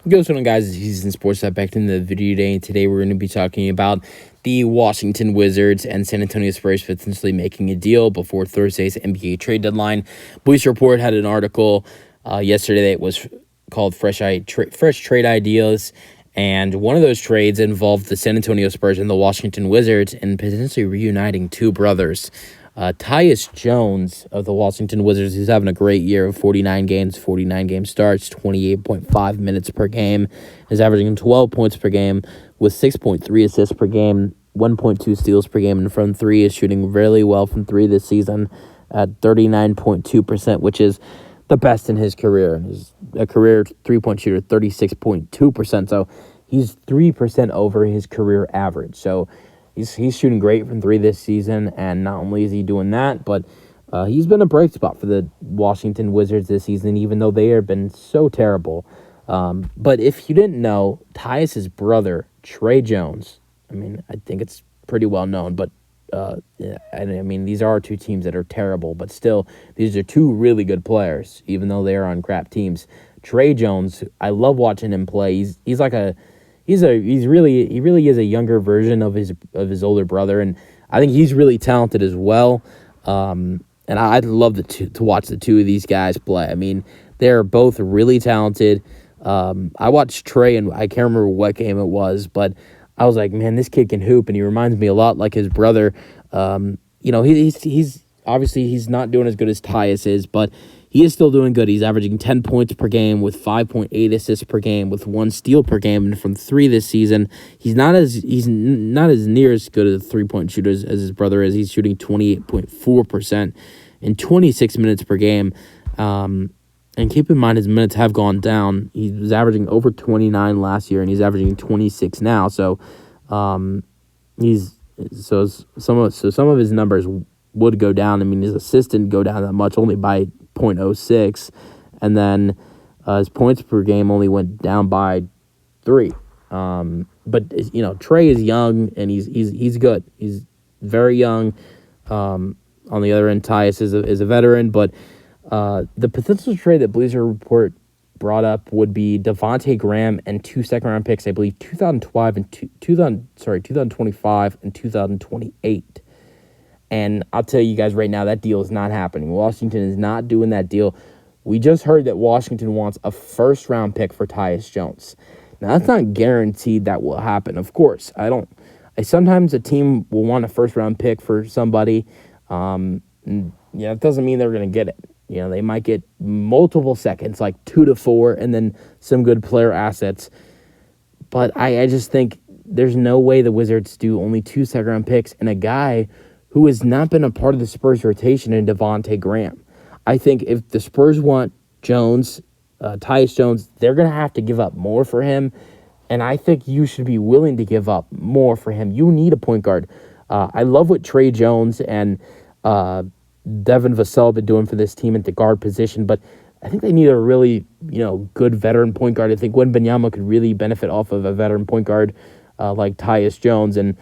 What's going on, guys? It's Houston Sports Back in the video today. And today we're going to be talking about the Washington Wizards and San Antonio Spurs potentially making a deal before Thursday's NBA trade deadline. Bleacher Report had an article yesterday that was called Fresh Trade Ideas. And one of those trades involved the San Antonio Spurs and the Washington Wizards and potentially reuniting two brothers. Tyus Jones of the Washington Wizards, who's having a great year of 49 games, 49 game starts, 28.5 minutes per game, is averaging 12 points per game with 6.3 assists per game, 1.2 steals per game, and from three is shooting really well from three this season at 39.2%, which is the best in his career. He's a career three-point shooter, 36.2%, so he's 3% over his career average. So He's shooting great from three this season, and not only is he doing that, but he's been a bright spot for the Washington Wizards this season, even though they have been so terrible. But if you didn't know, Tyus' brother, Trey Jones, I think it's pretty well known, but these are two teams that are terrible, but still, these are two really good players, even though they are on crap teams. Trey Jones, I love watching him play. He really is a younger version of his older brother, and I think he's really talented as well. And I'd love to watch the two of these guys play. I mean, they're both really talented. I watched Trey, and I can't remember what game it was, but I was like, man, this kid can hoop, and he reminds me a lot like his brother. He's obviously he's not doing as good as Tyus is, but he is still doing good. He's averaging 10 points per game with 5.8 assists per game with 1 steal per game. And from three this season, he's not as near as good as a three-point shooter as his brother is. He's shooting 28.4% in 26 minutes per game. And keep in mind his minutes have gone down. He was averaging over 29 last year, and he's averaging 26 now. So some of his numbers would go down. I mean, his assists didn't go down that much, only by 0.06, and then his points per game only went down by 3. But Trey is young, and he's good. He's very young. On the other end, Tyus is a veteran, but the potential trade that Bleacher Report brought up would be Devontae Graham and 2 second-round picks, I believe 2025 and 2028. And I'll tell you guys right now, that deal is not happening. Washington is not doing that deal. We just heard that Washington wants a first-round pick for Tyus Jones. Now, that's not guaranteed that will happen, of course. Sometimes a team will want a first-round pick for somebody. It doesn't mean they're going to get it. They might get multiple seconds, like 2 to 4, and then some good player assets. But I just think there's no way the Wizards do only 2 second-round picks and a guy who has not been a part of the Spurs rotation in Devontae Graham. I think if the Spurs want Tyus Jones, they're going to have to give up more for him, and I think you should be willing to give up more for him. You need a point guard. I love what Trey Jones and Devin Vassell have been doing for this team at the guard position, but I think they need a really good veteran point guard. I think Wembanyama could really benefit off of a veteran point guard like Tyus Jones, and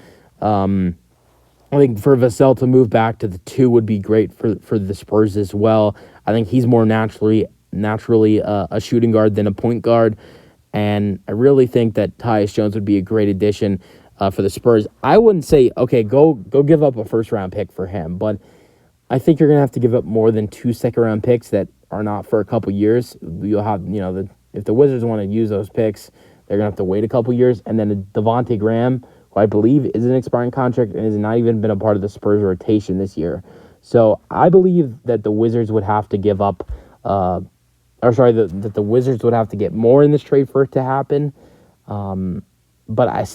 I think for Vassell to move back to the 2 would be great for the Spurs as well. I think he's more naturally a shooting guard than a point guard, and I really think that Tyus Jones would be a great addition for the Spurs. I wouldn't say, okay, go give up a first-round pick for him, but I think you're going to have to give up more than 2 second-round picks that are not for a couple years. You'll have, if the Wizards want to use those picks, they're going to have to wait a couple years, and then Devontae Graham, who I believe is an expiring contract and has not even been a part of the Spurs rotation this year. So I believe that the Wizards would have to give up, that the Wizards would have to get more in this trade for it to happen. But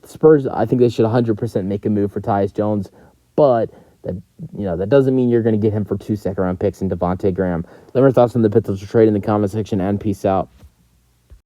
Spurs, I think they should 100% make a move for Tyus Jones, but that doesn't mean you're going to get him for 2 second-round picks and Devontae Graham. Let me know your thoughts on the potential trade in the comment section, and peace out.